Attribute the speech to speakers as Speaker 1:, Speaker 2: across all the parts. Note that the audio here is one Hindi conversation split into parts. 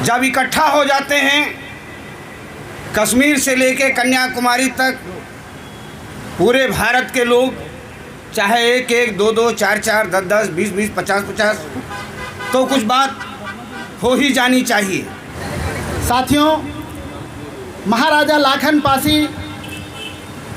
Speaker 1: जब इकट्ठा हो जाते हैं, कश्मीर से लेके कन्याकुमारी तक पूरे भारत के लोग, चाहे एक एक, दो दो, चार चार, 10 10, 20 20, 50 50, तो कुछ बात हो ही जानी चाहिए।
Speaker 2: साथियों, महाराजा लाखन पासी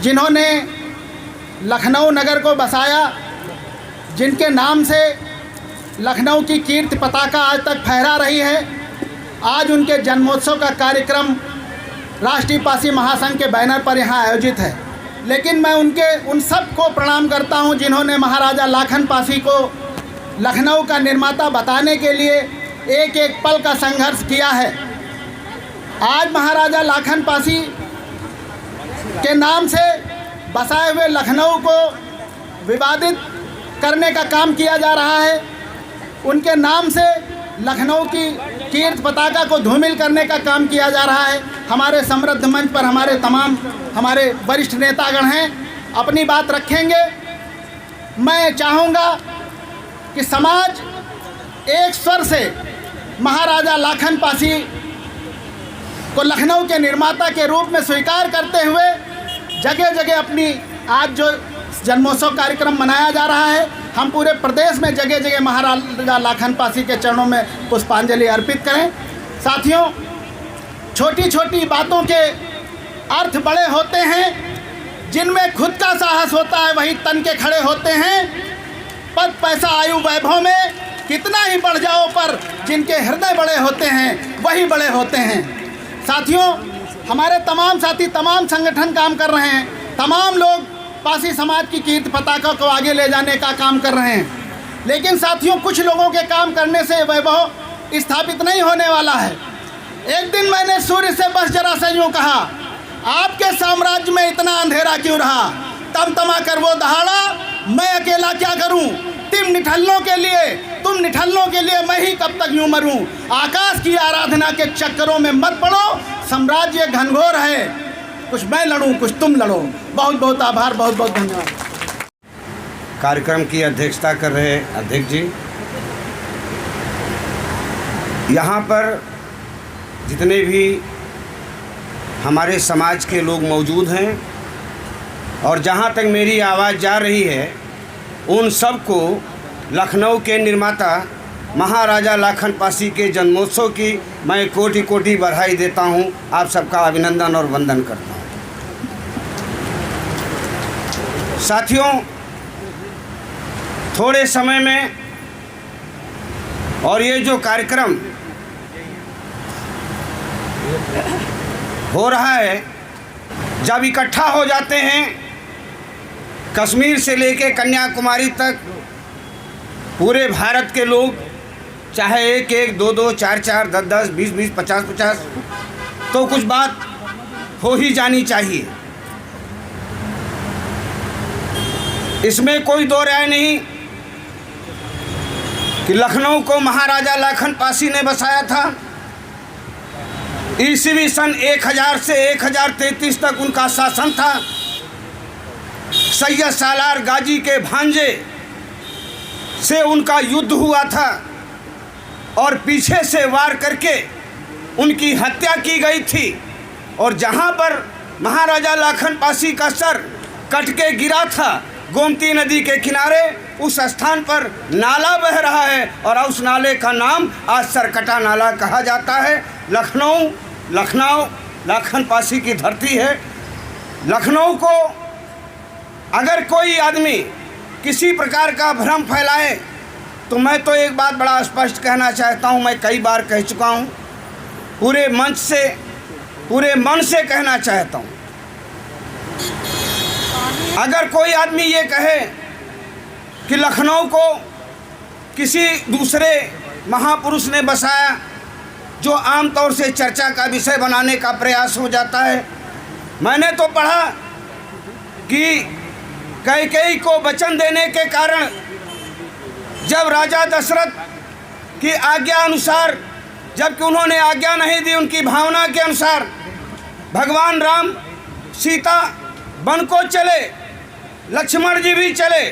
Speaker 2: जिन्होंने लखनऊ नगर को बसाया, जिनके नाम से लखनऊ की कीर्ति पताका आज तक फहरा रही है, आज उनके जन्मोत्सव का कार्यक्रम राष्ट्रीय पासी महासंघ के बैनर पर यहाँ आयोजित है। लेकिन मैं उन सब को प्रणाम करता हूँ जिन्होंने महाराजा लाखन पासी को लखनऊ का निर्माता बताने के लिए एक एक पल का संघर्ष किया है। आज महाराजा लाखन पासी के नाम से बसाए हुए लखनऊ को विवादित करने का काम किया जा रहा है। उनके नाम से लखनऊ की कीर्ति पताका को धूमिल करने का काम किया जा रहा है। हमारे समृद्ध मंच पर हमारे वरिष्ठ नेतागण हैं, अपनी बात रखेंगे। मैं चाहूँगा कि समाज एक स्वर से महाराजा लाखन पासी को लखनऊ के निर्माता के रूप में स्वीकार करते हुए जगह जगह अपनी आज जो जन्मोत्सव कार्यक्रम मनाया जा रहा है, हम पूरे प्रदेश में जगह जगह महाराजा लाखन पासी के चरणों में पुष्पांजलि अर्पित करें। साथियों, छोटी छोटी बातों के अर्थ बड़े होते हैं। जिनमें खुद का साहस होता है वही तन के खड़े होते हैं। पद पैसा आयु वैभव में कितना ही बढ़ जाओ, पर जिनके हृदय बड़े होते हैं वही बड़े होते हैं। साथियों, हमारे तमाम साथी तमाम संगठन काम कर रहे हैं, तमाम लोग पासी समाज की कीर्ति पताका को आगे ले जाने का काम कर रहे हैं। लेकिन साथियों, कुछ लोगों के काम करने से वैभव स्थापित नहीं होने वाला है। एक दिन मैंने सूर्य से बस जरा से यूँ कहा, आपके साम्राज्य में इतना अंधेरा क्यों रहा? तमा कर वो दहाड़ा, मैं अकेला क्या करूं? तुम निठल्लों के लिए मैं ही कब तक यूं मरूं? आकाश की आराधना के चक्करों में मत पड़ो, साम्राज्य घनघोर है, कुछ मैं लड़ूं कुछ तुम लड़ो। बहुत बहुत आभार, बहुत बहुत धन्यवाद।
Speaker 1: कार्यक्रम की अध्यक्षता कर रहे अध्यक्ष जी, यहाँ पर जितने भी हमारे समाज के लोग मौजूद हैं और जहाँ तक मेरी आवाज़ जा रही है, उन सबको लखनऊ के निर्माता महाराजा लाखन पासी के जन्मोत्सव की मैं कोटि कोटि बधाई देता हूँ। आप सबका अभिनंदन और वंदन करता हूँ। साथियों, थोड़े समय में और ये जो कार्यक्रम हो रहा है, जब इकट्ठा हो जाते हैं, कश्मीर से लेके कन्याकुमारी तक पूरे भारत के लोग, चाहे एक एक, दो दो, चार चार, 10 10, 20 20, 50 50, तो कुछ बात हो ही जानी चाहिए। इसमें कोई दो राय नहीं कि लखनऊ को महाराजा लाखन पासी ने बसाया था। ईस्वी सन 1000 से 1033 तक उनका शासन था। सैयद सालार गाजी के भांजे से उनका युद्ध हुआ था और पीछे से वार करके उनकी हत्या की गई थी। और जहां पर महाराजा लाखन पासी का सर कट के गिरा था, गोमती नदी के किनारे, उस स्थान पर नाला बह रहा है और उस नाले का नाम आज सरकटा नाला कहा जाता है। लखनऊ लाखन पासी की धरती है। लखनऊ को अगर कोई आदमी किसी प्रकार का भ्रम फैलाए, तो मैं तो एक बात बड़ा स्पष्ट कहना चाहता हूँ, मैं कई बार कह चुका हूँ, पूरे मन से कहना चाहता हूँ। अगर कोई आदमी ये कहे कि लखनऊ को किसी दूसरे महापुरुष ने बसाया, जो आमतौर से चर्चा का विषय बनाने का प्रयास हो जाता है। मैंने तो पढ़ा कि कैकेयी को वचन देने के कारण जब राजा दशरथ की आज्ञा अनुसार, जबकि उन्होंने आज्ञा नहीं दी, उनकी भावना के अनुसार भगवान राम सीता वन को चले, लक्ष्मण जी भी चले।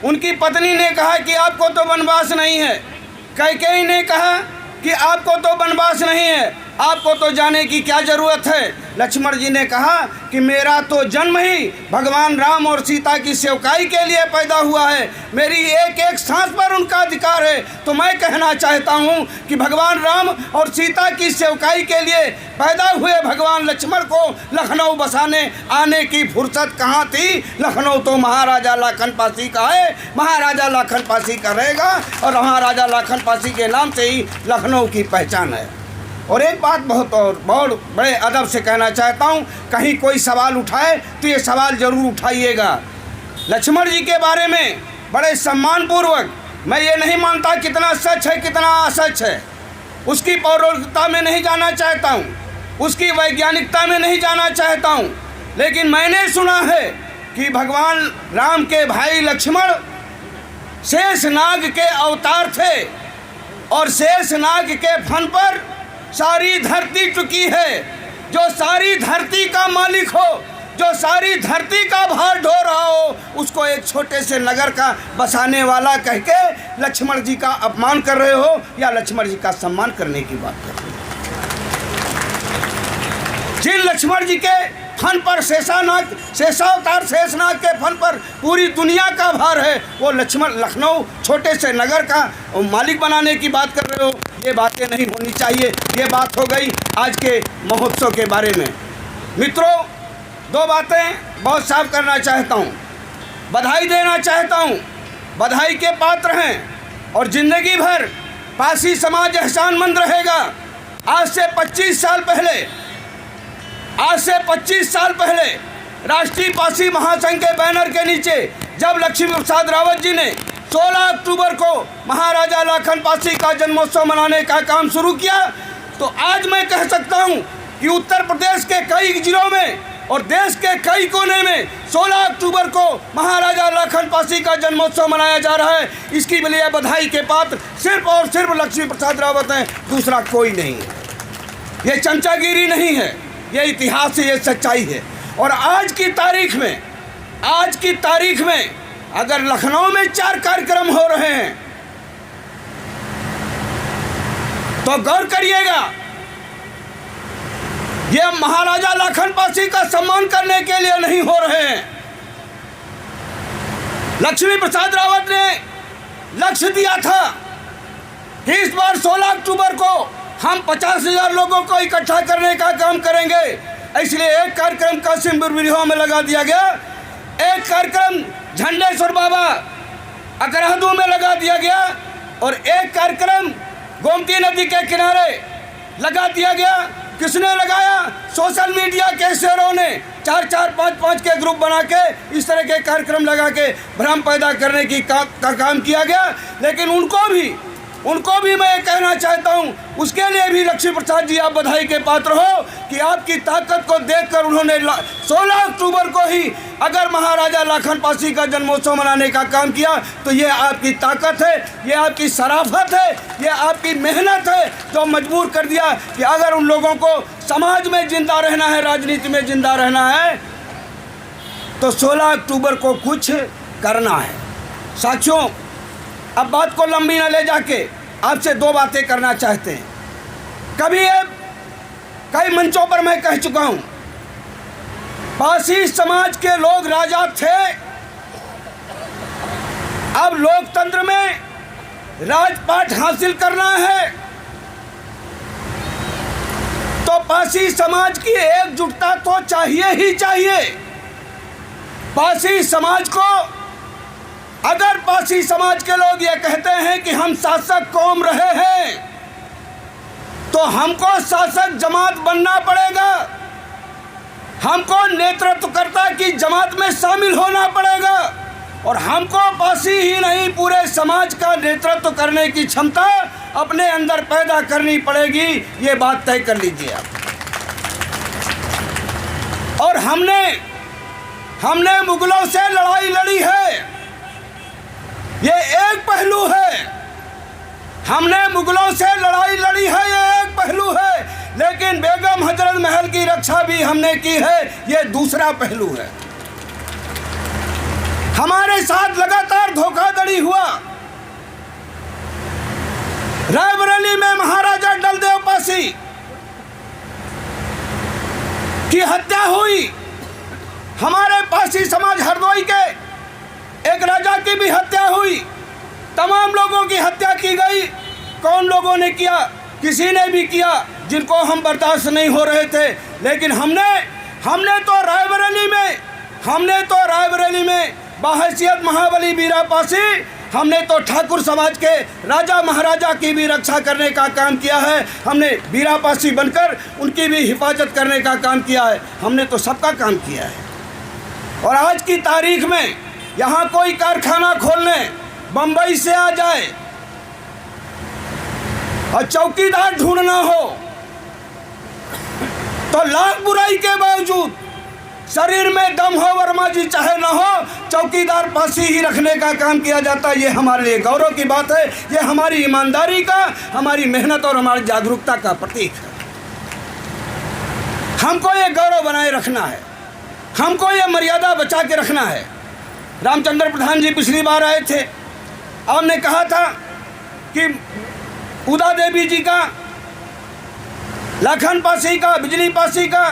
Speaker 1: उनकी पत्नी ने कहा कि आपको तो वनवास नहीं है। कैकेयी ने कहा कि आपको तो वनवास नहीं है, आपको तो जाने की क्या ज़रूरत है। लक्ष्मण जी ने कहा कि मेरा तो जन्म ही भगवान राम और सीता की सेवकाई के लिए पैदा हुआ है, मेरी एक एक सांस पर उनका अधिकार है। तो मैं कहना चाहता हूँ कि भगवान राम और सीता की सेवकाई के लिए पैदा हुए भगवान लक्ष्मण को लखनऊ बसाने आने की फुर्सत कहाँ थी। लखनऊ तो महाराजा लाखन पासी का है, महाराजा लाखन पासी का रहेगा और महाराजा लाखन पासी के नाम से ही लखनऊ की पहचान है। और एक बात बहुत बड़े अदब से कहना चाहता हूँ, कहीं कोई सवाल उठाए तो ये सवाल ज़रूर उठाइएगा। लक्ष्मण जी के बारे में बड़े सम्मानपूर्वक, मैं ये नहीं मानता कितना सच है कितना असच है, उसकी पौराणिकता में नहीं जाना चाहता हूँ, उसकी वैज्ञानिकता में नहीं जाना चाहता हूँ, लेकिन मैंने सुना है कि भगवान राम के भाई लक्ष्मण शेषनाग के अवतार थे और शेषनाग के फन पर सारी धरती टिकी है। जो सारी धरती का मालिक हो, जो सारी धरती का भार ढो रहा हो, उसको एक छोटे से नगर का बसाने वाला कह के लक्ष्मण जी का अपमान कर रहे हो या लक्ष्मण जी का सम्मान करने की बात कर रहे हो। जिन लक्ष्मण जी के फन पर शेषावतार शेषनाग के फन पर पूरी दुनिया का भार है, वो लक्ष्मण लखनऊ छोटे से नगर का मालिक बनाने की बात कर रहे हो। ये बातें नहीं होनी चाहिए। ये बात हो गई आज के महोत्सव के बारे में। मित्रों, दो बातें बहुत साफ करना चाहता हूँ, बधाई देना चाहता हूँ। बधाई के पात्र हैं और ज़िंदगी भर पासी समाज एहसानमंद रहेगा। आज से 25 साल पहले राष्ट्रीय पासी महासंघ के बैनर के नीचे जब लक्ष्मी प्रसाद रावत जी ने 16 अक्टूबर को महाराजा लाखन पासी का जन्मोत्सव मनाने का काम शुरू किया, तो आज मैं कह सकता हूं कि उत्तर प्रदेश के कई जिलों में और देश के कई कोने में 16 अक्टूबर को महाराजा लाखन पासी का जन्मोत्सव मनाया जा रहा है। इसकी लिए बधाई के पात्र सिर्फ और सिर्फ लक्ष्मी प्रसाद रावत हैं, दूसरा कोई नहीं है। ये चमचागिरी नहीं है, ये इतिहास है, ये सच्चाई है। और आज की तारीख में अगर लखनऊ में 4 कार्यक्रम हो रहे हैं तो गौर करिएगा, ये महाराजा लाखन पासी का सम्मान करने के लिए नहीं हो रहे हैं। लक्ष्मी प्रसाद रावत ने लक्ष्य दिया था कि इस बार 16 अक्टूबर को हम 50,000 लोगों को इकट्ठा करने का काम करेंगे। इसलिए एक कार्यक्रम कासिम बिरबिरिया में लगा दिया गया, एक कार्यक्रम झंडेश्वर बाबा अकरादू में लगा दिया गया और एक कार्यक्रम गोमती नदी के किनारे लगा दिया गया। किसने लगाया? सोशल मीडिया के शेरों ने 4-4, 5-5 के ग्रुप बना के इस तरह के कार्यक्रम लगा के भ्रम पैदा करने की का काम किया गया। लेकिन उनको भी मैं कहना चाहता हूं, उसके लिए भी लक्ष्मी प्रसाद जी आप बधाई के पात्र हो कि आपकी ताकत को देखकर उन्होंने 16 अक्टूबर को ही अगर महाराजा लाखन पासी का जन्मोत्सव मनाने का काम किया, तो ये आपकी ताकत है, ये आपकी शराफत है, ये आपकी मेहनत है जो मजबूर कर दिया कि अगर उन लोगों को समाज में जिंदा रहना है, राजनीति में जिंदा रहना है, तो 16 अक्टूबर को कुछ करना है। साथियों, अब बात को लंबी न ले जाके आपसे 2 बातें करना चाहते हैं। कई मंचों पर मैं कह चुका हूं, पासी समाज के लोग राजा थे। अब लोकतंत्र में राजपाट हासिल करना है तो पासी समाज की एकजुटता तो चाहिए ही चाहिए। पासी समाज को, अगर पासी समाज के लोग ये कहते हैं कि हम शासक कौम रहे हैं, तो हमको शासक जमात बनना पड़ेगा, हमको नेतृत्वकर्ता की जमात में शामिल होना पड़ेगा और हमको पासी ही नहीं पूरे समाज का नेतृत्व करने की क्षमता अपने अंदर पैदा करनी पड़ेगी। ये बात तय कर लीजिए आप। और हमने मुगलों से लड़ाई लड़ी है, ये एक पहलू है। हमने मुगलों से लड़ाई लड़ी है, ये एक पहलू है। लेकिन बेगम हजरत महल की रक्षा भी हमने की है, ये दूसरा पहलू है। हमारे साथ लगातार धोखाधड़ी हुआ। रायबरेली में महाराजा कौन लोगों ने किया? किसी ने भी किया जिनको हम बर्दाश्त नहीं हो रहे थे। लेकिन हमने तो रायबरेली में बाहैसियत महाबली बीरा पासी हमने तो ठाकुर समाज के राजा महाराजा की भी रक्षा करने का काम किया है। हमने बीरा पासी बनकर उनकी भी हिफाजत करने का काम किया है। हमने तो सबका काम किया है। और आज की तारीख में यहाँ कोई कारखाना खोलने बम्बई से आ जाए और चौकीदार ढूंढना हो तो लाख बुराई के बावजूद शरीर में दम हो, वर्मा जी चाहे ना हो, चौकीदार पासी ही रखने का काम किया जाता है। ये हमारे लिए गौरव की बात है। ये हमारी ईमानदारी का, हमारी मेहनत और हमारी जागरूकता का प्रतीक है। हमको ये गौरव बनाए रखना है, हमको ये मर्यादा बचा के रखना है। रामचंद्र प्रधान जी पिछली बार आए थे, आपने कहा था कि उदा देवी जी का, लाखन पासी का, बिजली पासी का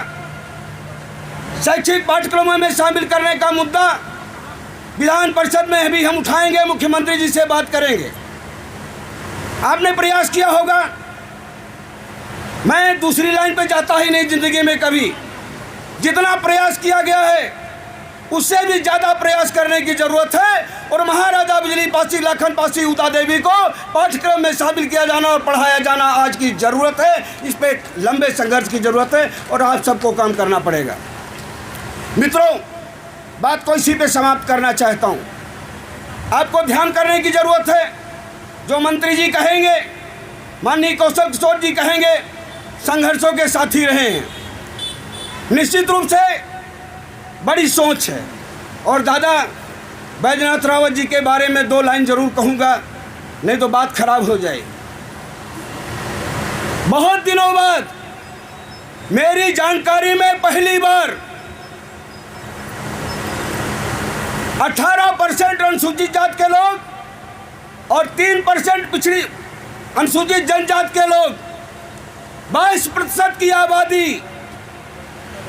Speaker 1: शैक्षिक पाठ्यक्रमों में शामिल करने का मुद्दा विधान परिषद में भी हम उठाएंगे, मुख्यमंत्री जी से बात करेंगे। आपने प्रयास किया होगा, मैं दूसरी लाइन पे जाता ही नहीं जिंदगी में कभी। जितना प्रयास किया गया है उससे भी ज़्यादा प्रयास करने की ज़रूरत है। और महाराजा बिजली पासी, लाखन पासी, उदा देवी को पाठ्यक्रम में शामिल किया जाना और पढ़ाया जाना आज की ज़रूरत है। इस पर लंबे संघर्ष की ज़रूरत है और आप सबको काम करना पड़ेगा। मित्रों, बात को इसी पे समाप्त करना चाहता हूँ। आपको ध्यान करने की ज़रूरत है। जो मंत्री जी कहेंगे, माननीय कौशल किशोर जी कहेंगे, संघर्षों के साथी रहे हैं। निश्चित रूप से बड़ी सोच है। और दादा बैजनाथ रावत जी के बारे में 2 लाइन ज़रूर कहूँगा, नहीं तो बात खराब हो जाएगी। बहुत दिनों बाद मेरी जानकारी में पहली बार 18% अनुसूचित जात के लोग और 3% पिछड़ी अनुसूचित जनजात के लोग, 22% की आबादी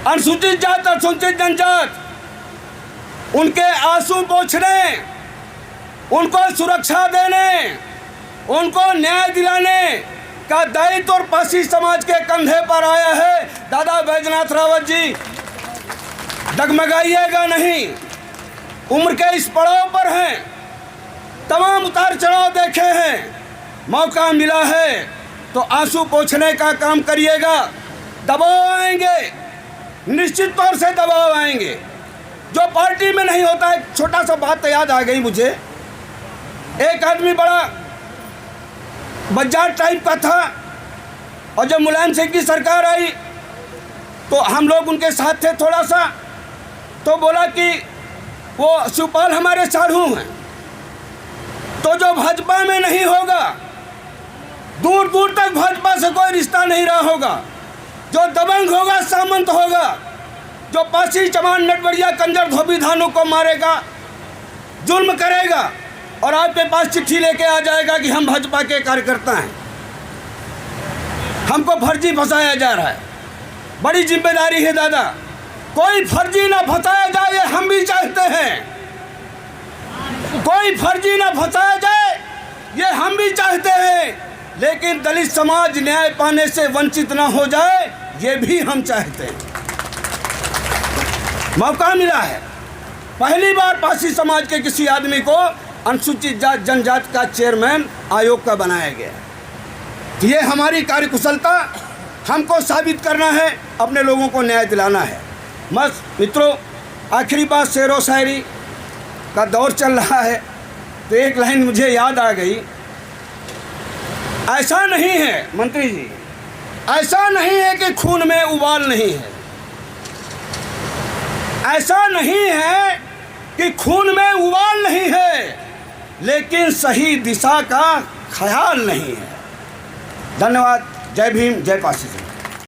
Speaker 1: अनुसूचित जात, अनुसूचित जनजात, उनके आंसू पोंछने, उनको सुरक्षा देने, उनको न्याय दिलाने का दायित्व और पासी समाज के कंधे पर आया है। दादा बैजनाथ रावत जी, डगमगाइएगा नहीं। उम्र के इस पड़ाव पर हैं, तमाम उतार चढ़ाव देखे हैं। मौका मिला है तो आंसू पोंछने का काम करिएगा। दबाव आएंगे, निश्चित तौर से दबाव आएंगे, जो पार्टी में नहीं होता। एक छोटा सा बात याद आ गई मुझे। एक आदमी बड़ा बज्जार टाइप का था और जब मुलायम सिंह की सरकार आई तो हम लोग उनके साथ थे थोड़ा सा। तो बोला कि वो शिवपाल हमारे साढ़ू हैं, तो जो भाजपा में नहीं होगा, दूर दूर तक भाजपा से कोई रिश्ता नहीं रहा होगा, जो दबंग होगा, सामंत होगा, जो पासी चमान नटबड़िया कंजर धोबी धानु को मारेगा, जुल्म करेगा और आपके पास चिट्ठी लेके आ जाएगा कि हम भाजपा के कार्यकर्ता हैं, हमको फर्जी फंसाया जा रहा है। बड़ी जिम्मेदारी है दादा, कोई फर्जी ना फंसाया जाए, ये हम भी चाहते हैं। कोई फर्जी ना फंसाया जाए, ये हम भी चाहते हैं। लेकिन दलित समाज न्याय पाने से वंचित ना हो जाए, ये भी हम चाहते हैं। मौका मिला है, पहली बार पासी समाज के किसी आदमी को अनुसूचित जात जनजात का चेयरमैन आयोग का बनाया गया। ये हमारी कार्यकुशलता, हमको साबित करना है, अपने लोगों को न्याय दिलाना है। बस मित्रों, आखिरी बात, शेर व शायरी का दौर चल रहा है तो एक लाइन मुझे याद आ गई। ऐसा नहीं है मंत्री जी, ऐसा नहीं है कि खून में उबाल नहीं है, ऐसा नहीं है कि खून में उबाल नहीं है, लेकिन सही दिशा का ख्याल नहीं है। धन्यवाद। जय भीम, जय पासी।